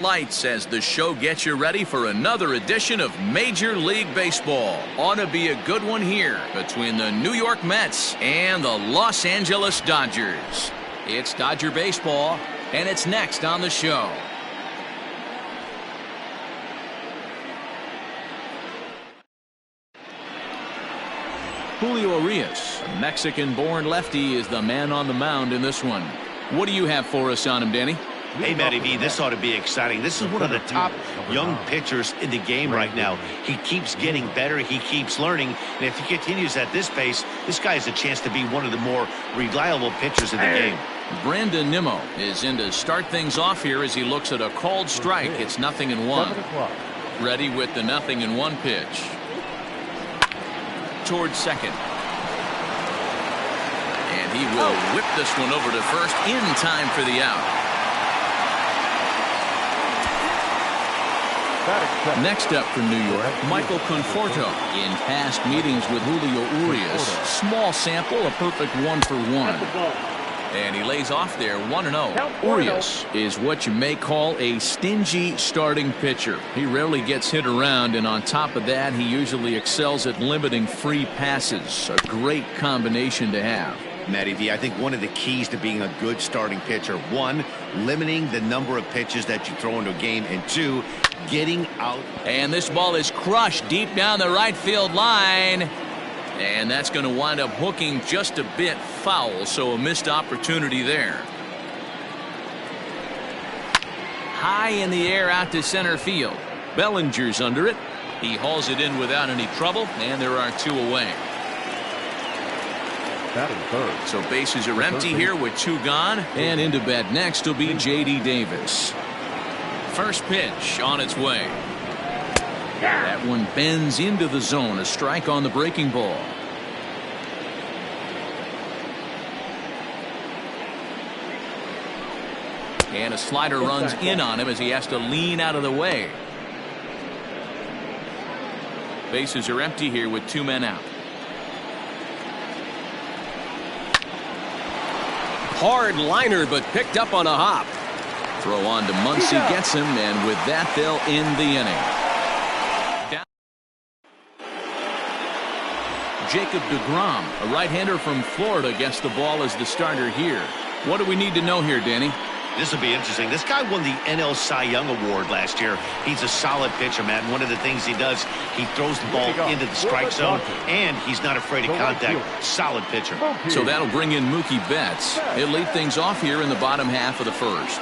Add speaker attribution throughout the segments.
Speaker 1: Lights as the show gets you ready for another edition of Major League Baseball. Ought to be a good one here between the New York Mets and the Los Angeles Dodgers. It's Dodger Baseball, and it's next on the show. Julio Urias, a Mexican-born lefty, is the man on the mound in this one. What do you have for us on him, Danny?
Speaker 2: Hey, Matty V, this ought to be exciting. This is one of the top young pitchers in the game right now. He keeps getting better. He keeps learning. And if he continues at this pace, this guy has a chance to be one of the more reliable pitchers in the game.
Speaker 1: Brandon Nimmo is in to start things off here as he looks at a called strike. It's 0-1. Ready with the 0-1 pitch. Towards second. And he will whip this one over to first in time for the out. Next up for New York, Michael Conforto. In past meetings with Julio Urias, small sample, a perfect 1-for-1. And he lays off there 1-0. Urias is what you may call a stingy starting pitcher. He rarely gets hit around, and on top of that, he usually excels at limiting free passes. A great combination to have.
Speaker 2: Matty V, I think one of the keys to being a good starting pitcher, one, limiting the number of pitches that you throw into a game, and two, getting out.
Speaker 1: And this ball is crushed deep down the right field line. And that's going to wind up hooking just a bit foul, so a missed opportunity there. High in the air out to center field. Bellinger's under it. He hauls it in without any trouble, and there are two away. So bases are empty here with two gone, and into bat next will be J.D. Davis. First pitch on its way. That one bends into the zone. A strike on the breaking ball. And a slider runs in on him as he has to lean out of the way. Bases are empty here with two men out.
Speaker 3: Hard liner, but picked up on a hop.
Speaker 1: Throw on to Muncy, gets him, and with that they'll end the inning. Jacob deGrom, a right-hander from Florida, gets the ball as the starter here. What do we need to know here, Danny?
Speaker 2: This will be interesting. This guy won the NL Cy Young Award last year. He's a solid pitcher, man. One of the things he does, he throws the ball into the strike zone, and he's not afraid of contact. Solid pitcher.
Speaker 1: So that'll bring in Mookie Betts. He'll lead things off here in the bottom half of the first.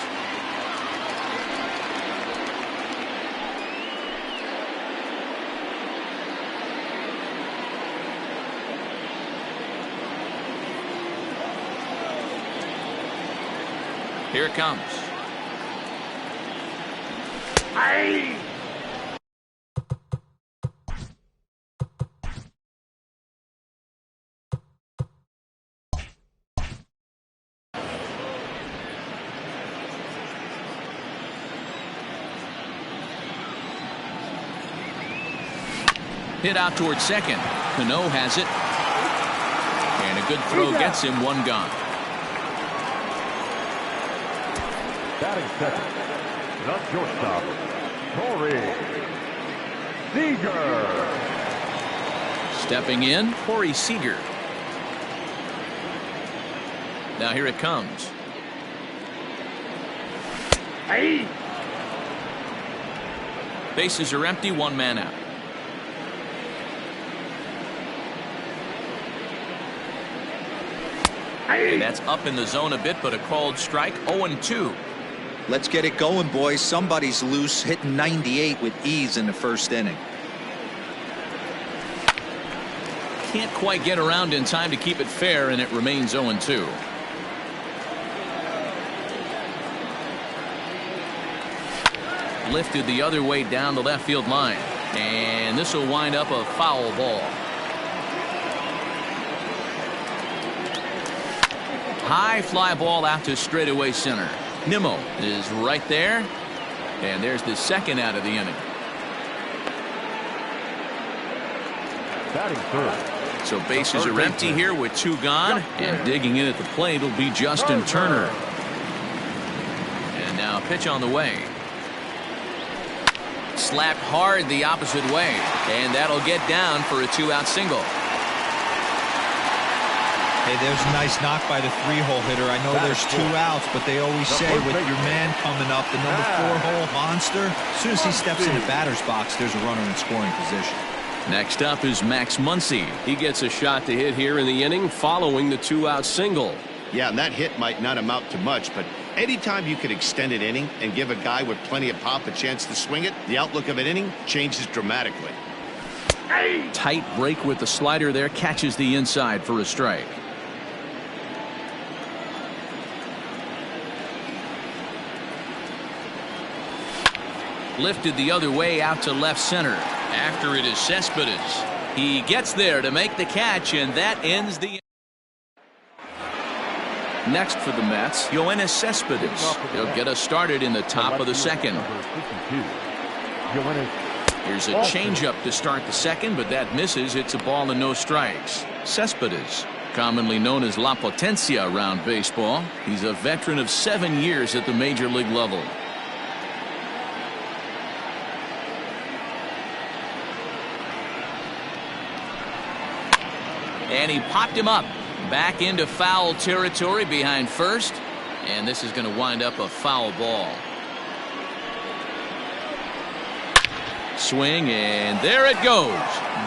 Speaker 1: Here it comes. Hit out towards second. Cano has it. And a good throw gets him one gone.
Speaker 4: Batting second, the shortstop, Corey Seager.
Speaker 1: Stepping in, Corey Seager. Now here it comes. Bases are empty, one man out. And that's up in the zone a bit, but a called strike. 0-2.
Speaker 5: Let's get it going, boys. Somebody's loose, hitting 98 with ease in the first inning.
Speaker 1: Can't quite get around in time to keep it fair, and it remains 0-2. Lifted the other way down the left field line. And this will wind up a foul ball. High fly ball out to straightaway center. Nimmo is right there. And there's the second out of the inning.
Speaker 4: Batting third.
Speaker 1: So bases are empty here with two gone. And digging in at the plate will be Justin Turner. And now pitch on the way. Slapped hard the opposite way, and that'll get down for a 2-out single.
Speaker 5: Hey, there's a nice knock by the 3-hole hitter. I know there's 2 outs, but they always say with your man coming up, the number 4-hole monster, as soon as he steps in the batter's box, there's a runner in scoring position.
Speaker 1: Next up is Max Muncy.
Speaker 3: He gets a shot to hit here in the inning following the 2-out single.
Speaker 2: Yeah, and that hit might not amount to much, but anytime you can extend an inning and give a guy with plenty of pop a chance to swing it, the outlook of an inning changes dramatically.
Speaker 1: Tight break with the slider there, catches the inside for a strike. Lifted the other way out to left center. After it is Cespedes. He gets there to make the catch, and that ends the. Next for the Mets, Yoenis Cespedes. He'll get us started in the top of the second. Here's a changeup to start the second, but that misses. It's a ball and no strikes. Cespedes, commonly known as La Potencia around baseball. He's a veteran of 7 years at the major league level. And he popped him up back into foul territory behind first, and this is going to wind up a foul ball. Swing, and there it goes,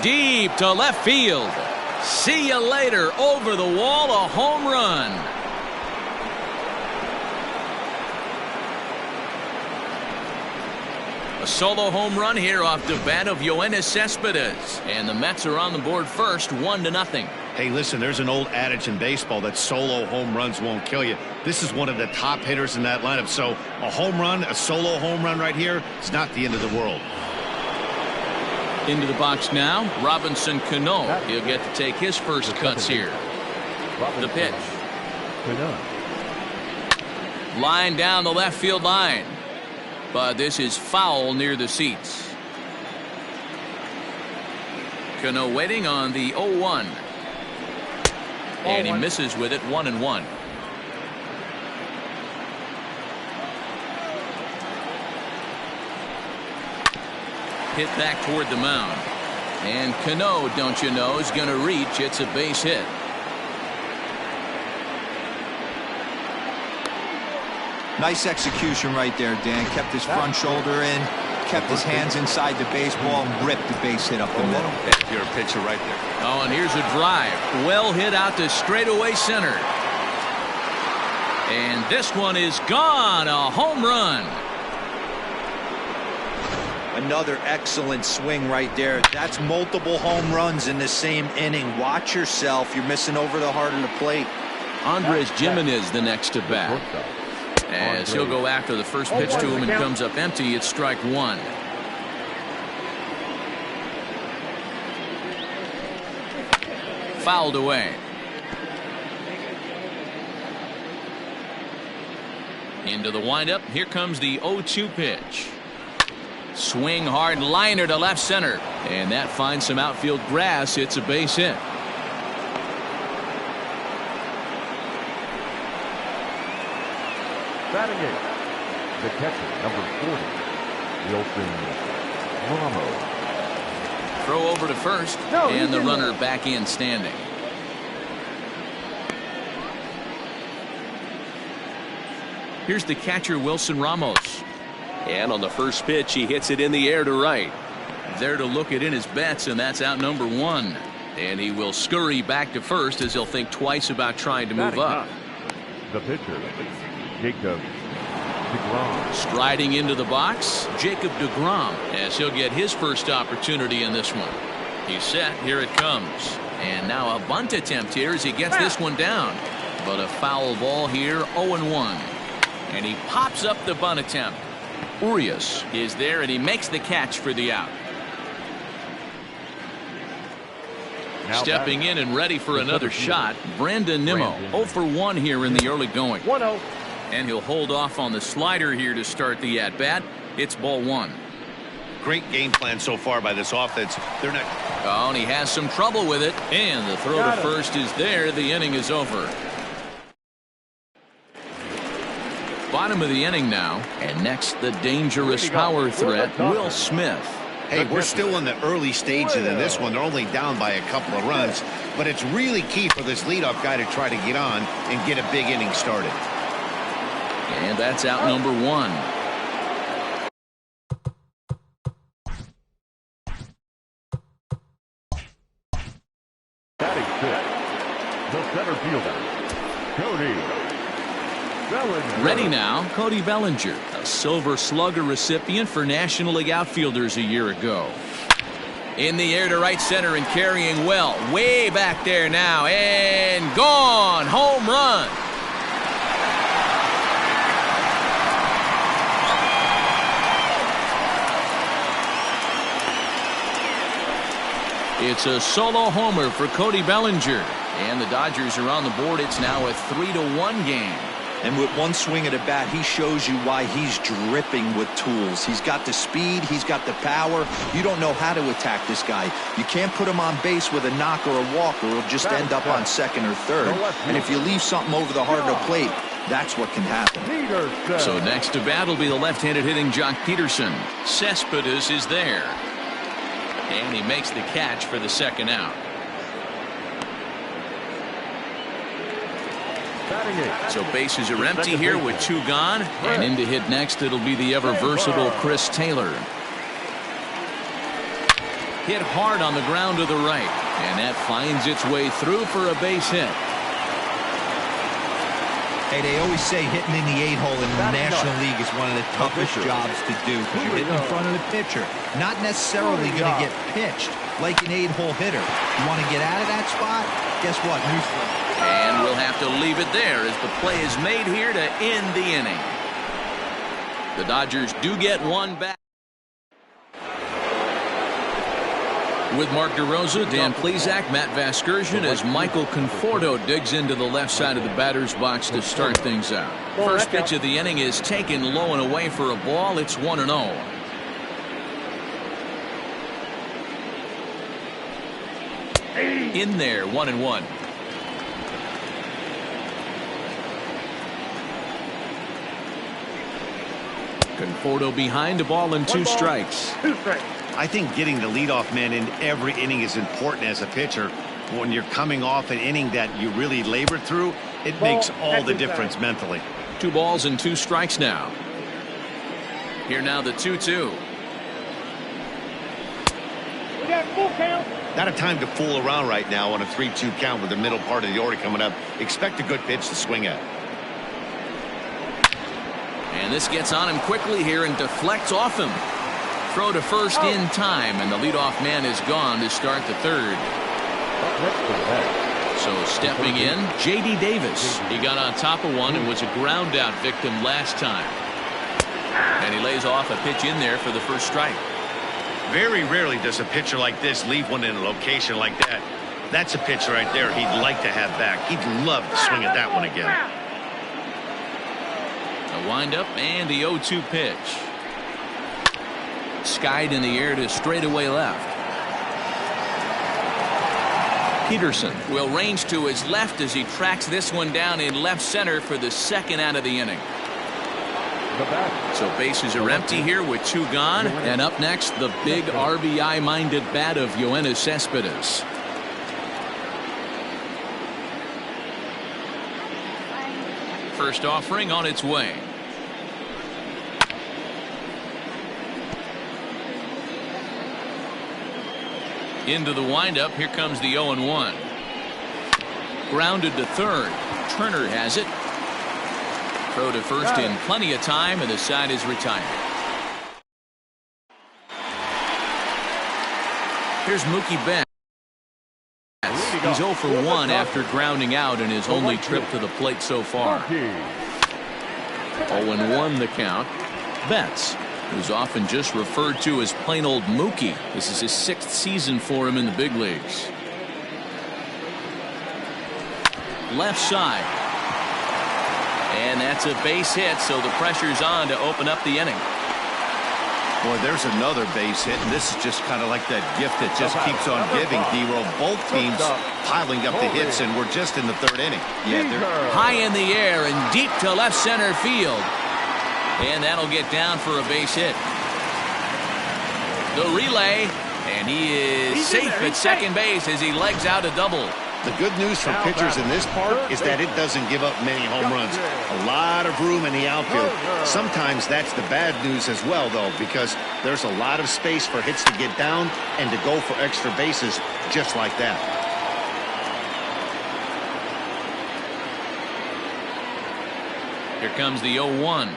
Speaker 1: deep to left field. See you later. Over the wall, a home run. A solo home run here off the bat of Yoenis Cespedes, and the Mets are on the board first, 1-0.
Speaker 2: Hey, listen, there's an old adage in baseball that solo home runs won't kill you. This is one of the top hitters in that lineup, so a home run, a solo home run right here is not the end of the world.
Speaker 1: Into the box now, Robinson Cano. He'll get to take his first cuts here. The pitch. Line down the left field line. But this is foul near the seats. Cano waiting on the 0-1. And he misses with it, 1-1. Hit back toward the mound. And Cano, don't you know, is going to reach. It's a base hit.
Speaker 5: Nice execution right there, Dan. Kept his front shoulder in, kept his hands inside the baseball, and ripped the base hit up the middle.
Speaker 2: If you're a pitcher right there.
Speaker 1: Oh, and here's a drive. Well hit out to straightaway center. And this one is gone. A home run.
Speaker 5: Another excellent swing right there. That's multiple home runs in the same inning. Watch yourself. You're missing over the heart of the plate.
Speaker 1: Andres Gimenez the next to bat. As he'll go after the first pitch to him and comes up empty, it's strike one. Fouled away. Into the windup. Here comes the 0-2 pitch. Swing hard liner to left center. And that finds some outfield grass. It's a base hit.
Speaker 4: Batting eighth, the catcher, number 40, Wilson Ramos.
Speaker 1: Throw over to first, and the runner back in standing. Here's the catcher, Wilson Ramos.
Speaker 3: And on the first pitch, he hits it in the air to right.
Speaker 1: There to look it in his bets, and that's out number one. And he will scurry back to first as he'll think twice about trying to move up.
Speaker 4: The pitcher, Jacob deGrom.
Speaker 1: Striding into the box, Jacob deGrom, as he'll get his first opportunity in this one. He's set. Here it comes. And now a bunt attempt here as he gets this one down. But a foul ball here, 0-1. And he pops up the bunt attempt. Urias is there, and he makes the catch for the out. Stepping in and ready for another shot, Brandon Nimmo. 0 for 1 here in the early going.
Speaker 4: 1-0.
Speaker 1: And he'll hold off on the slider here to start the at-bat. It's ball one.
Speaker 2: Great game plan so far by this offense. They're not.
Speaker 1: Oh, and he has some trouble with it. And the throw to first is there. The inning is over. Bottom bottom of the inning now. And next, the dangerous power threat, Will Smith.
Speaker 2: Hey, we're still in the early stages in this one. They're only down by a couple of runs, but it's really key for this leadoff guy to try to get on and get a big inning started.
Speaker 1: And that's out number one.
Speaker 4: Batting fifth, the center fielder, Cody Bellinger.
Speaker 1: Ready now, Cody Bellinger, a Silver Slugger recipient for National League outfielders a year ago. In the air to right center and carrying well. Way back there now. And gone. Home run. It's a solo homer for Cody Bellinger. And the Dodgers are on the board. It's now a 3-1 game.
Speaker 5: And with one swing of the bat, he shows you why he's dripping with tools. He's got the speed. He's got the power. You don't know how to attack this guy. You can't put him on base with a knock or a walk, or he'll just end up on second or third. And if you leave something over the heart of the plate, that's what can happen.
Speaker 1: So next to bat will be the left-handed hitting Jock Peterson. Cespedes is there. And he makes the catch for the second out. So bases are empty here with two gone. And in to hit next, it'll be the ever-versatile Chris Taylor. Hit hard on the ground to the right. And that finds its way through for a base hit.
Speaker 5: Hey, they always say hitting in the 8-hole in the National League is one of the toughest jobs to do because you're hitting in front of the pitcher. Not necessarily going to get pitched like an 8-hole hitter. You want to get out of that spot? Guess what? Newsflash.
Speaker 1: And we'll have to leave it there as the play is made here to end the inning. The Dodgers do get one back. With Mark DeRosa, Dan Plesac, Matt Vasgersian as Michael Conforto digs into the left side of the batter's box to start things out. First pitch of the inning is taken low and away for a ball. It's 1-0. In there, 1-1. Conforto behind, a ball and 2 strikes.
Speaker 2: I think getting the leadoff man in every inning is important as a pitcher. When you're coming off an inning that you really labored through, it makes all the difference mentally.
Speaker 1: 2 balls and 2 strikes now. Here now the 2-2.
Speaker 2: Not a time to fool around right now on a 3-2 count with the middle part of the order coming up. Expect a good pitch to swing at.
Speaker 1: And this gets on him quickly here and deflects off him. Throw to first in time, and the leadoff man is gone to start the third. So stepping in, J.D. Davis. He got on top of one and was a ground out victim last time. And he lays off a pitch in there for the first strike.
Speaker 2: Very rarely does a pitcher like this leave one in a location like that. That's a pitch right there he'd like to have back. He'd love to swing at that one again.
Speaker 1: A windup and the 0-2 pitch. Skied in the air to straightaway left. Peterson will range to his left as he tracks this one down in left center for the second out of the inning. So bases are empty here with 2 gone. And up next, the big RBI-minded bat of Yoenis Cespedes. First offering on its way. Into the windup. Here comes the 0-1. Grounded to third. Turner has it. Throw to first in plenty of time, and the side is retired. Here's Mookie Betts. He's 0 for 1 after grounding out in his only trip to the plate so far. 0-1 the count. Betts, who's often just referred to as plain old Mookie. This is his 6th season for him in the big leagues. Left side. And that's a base hit, so the pressure's on to open up the inning.
Speaker 2: Boy, there's another base hit, and this is just kind of like that gift that just keeps on giving, D-Roll. Both teams piling up the hits, and we're just in the 3rd inning.
Speaker 1: Yeah, they're high in the air and deep to left center field. And that'll get down for a base hit. The relay, and he is safe at second base as he legs out a double.
Speaker 2: The good news for pitchers in this park is that it doesn't give up many home runs. A lot of room in the outfield. Sometimes that's the bad news as well, though, because there's a lot of space for hits to get down and to go for extra bases just like that.
Speaker 1: Here comes the 0-1.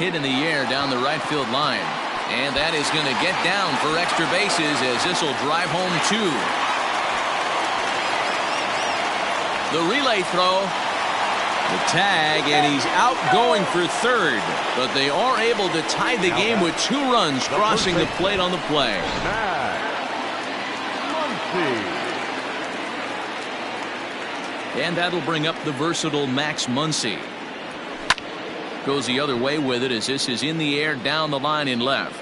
Speaker 1: Hit in the air down the right field line. And that is going to get down for extra bases as this will drive home 2. The relay throw, the tag, and he's out going for third. But they are able to tie the game with 2 runs crossing the plate on the play. And that'll bring up the versatile Max Muncy. Goes the other way with it as this is in the air down the line in left.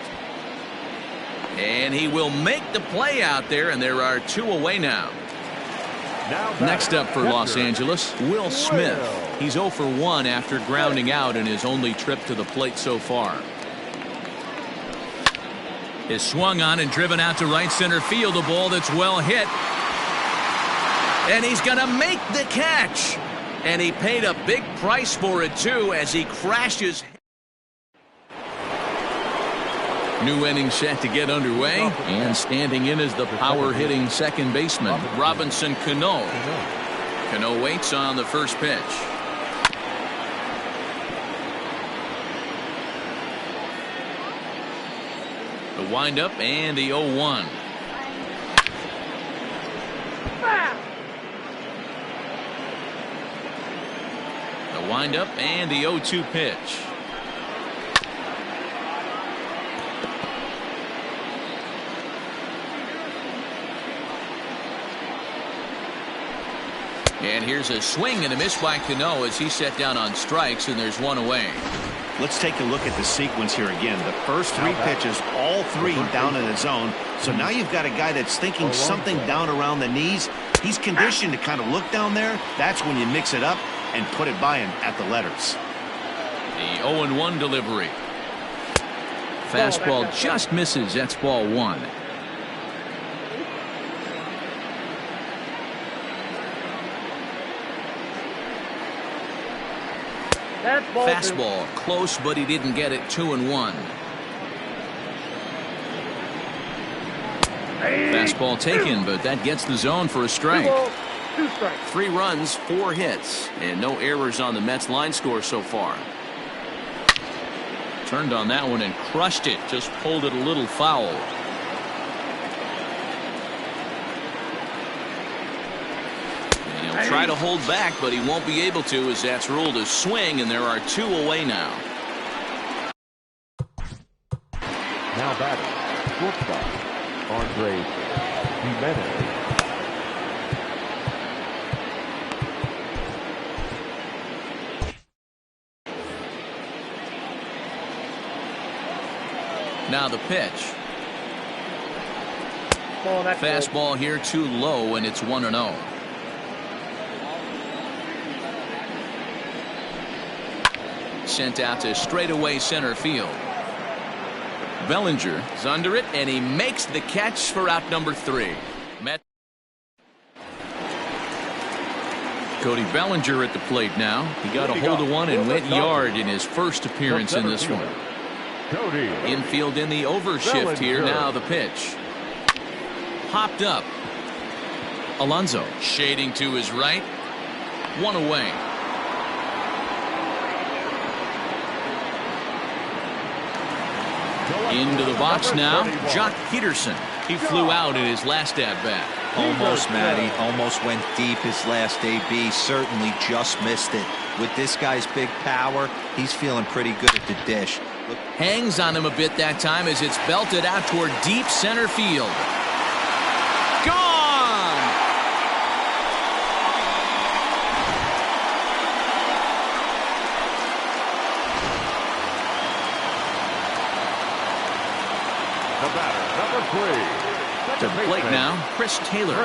Speaker 1: And he will make the play out there, and there are 2 away now. Next up for Los Angeles, Will Smith. He's 0 for 1 after grounding out in his only trip to the plate so far. Is swung on and driven out to right center field. A ball that's well hit. And he's going to make the catch. And he paid a big price for it, too, as he crashes. New inning set to get underway. And standing in is the power-hitting second baseman, Robinson Cano. Cano waits on the first pitch. The windup and the 0-1. The windup and the 0-2 pitch. And here's a swing and a miss by Cano as he's set down on strikes, and there's 1 away.
Speaker 2: Let's take a look at the sequence here again. The first 3 pitches, all 3 down in the zone. So now you've got a guy that's thinking something down around the knees. He's conditioned to kind of look down there. That's when you mix it up and put it by him at the letters.
Speaker 1: The 0-1 delivery. Fastball just misses. That's ball 1. Fastball close, but he didn't get it. 2-1. Fastball taken, but that gets the zone for a strike. 3 runs, 4 hits, and no errors on the Mets line score so far. Turned on that one and crushed it. Just pulled it a little foul. He'll try to hold back, but he won't be able to as that's ruled a swing, and there are 2 away now.
Speaker 4: Now batting, shortstop, Andres Jimenez.
Speaker 1: Now the pitch. Fastball here too low, and it's 1-0. Sent out to straightaway center field. Bellinger is under it, and he makes the catch for out number 3. Cody Bellinger at the plate now. He got a hold of one and went yard in his first appearance in this one. Infield in the overshift here. Now the pitch. Hopped up. Alonso shading to his right. 1 away. Into the box now, Jock Peterson. He flew out in his last at-bat.
Speaker 5: Almost, Matty. Almost went deep his last AB. Certainly just missed it. With this guy's big power, he's feeling pretty good at the dish. Look.
Speaker 1: Hangs on him a bit that time as it's belted out toward deep center field. Gone!
Speaker 4: The batter, number 3.
Speaker 1: To the plate now, Chris Taylor. A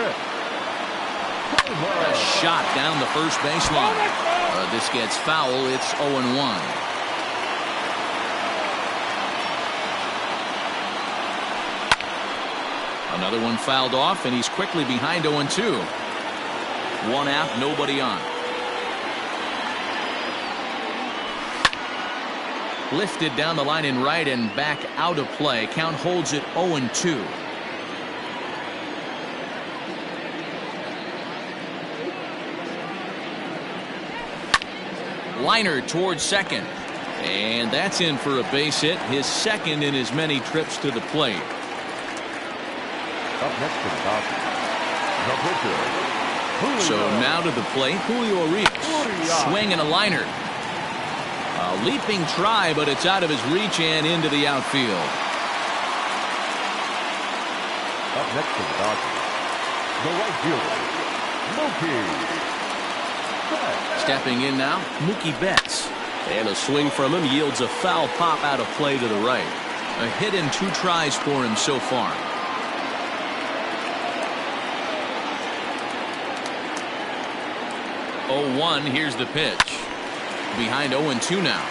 Speaker 1: shot down the first baseline. This gets foul. It's 0-1. Another one fouled off, and he's quickly behind 0-2. One out, nobody on. Lifted down the line in right and back out of play. Count holds it 0-2. Liner towards second. And that's in for a base hit, his second in as many trips to the plate.
Speaker 4: Up next to the Dodgers, the pitcher, Julio.
Speaker 1: So now to the plate, Julio Urias. Swing and a liner. A leaping try, but it's out of his reach and into the outfield.
Speaker 4: Up next to the Dodgers, the right fielder, Mookie.
Speaker 1: Stepping in now, Mookie Betts. And a swing from him yields a foul pop out of play to the right. A hit in 2 tries for him so far. 0-1, here's the pitch. Behind 0-2 now.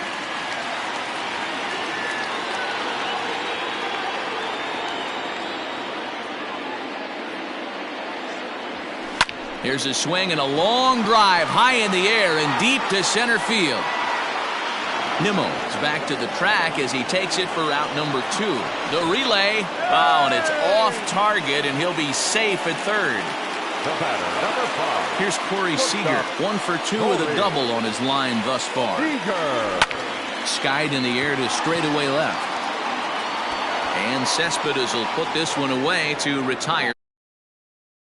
Speaker 1: Here's a swing and a long drive high in the air and deep to center field. Nimmo is back to the track as he takes it for out number 2. The relay. Oh, and it's off target, and he'll be safe at third.
Speaker 4: The batter, number 5.
Speaker 1: Here's Corey Seager, 1 for 2 with a double on his line thus far. Skied in the air to straightaway left. And Cespedes will put this one away to retire.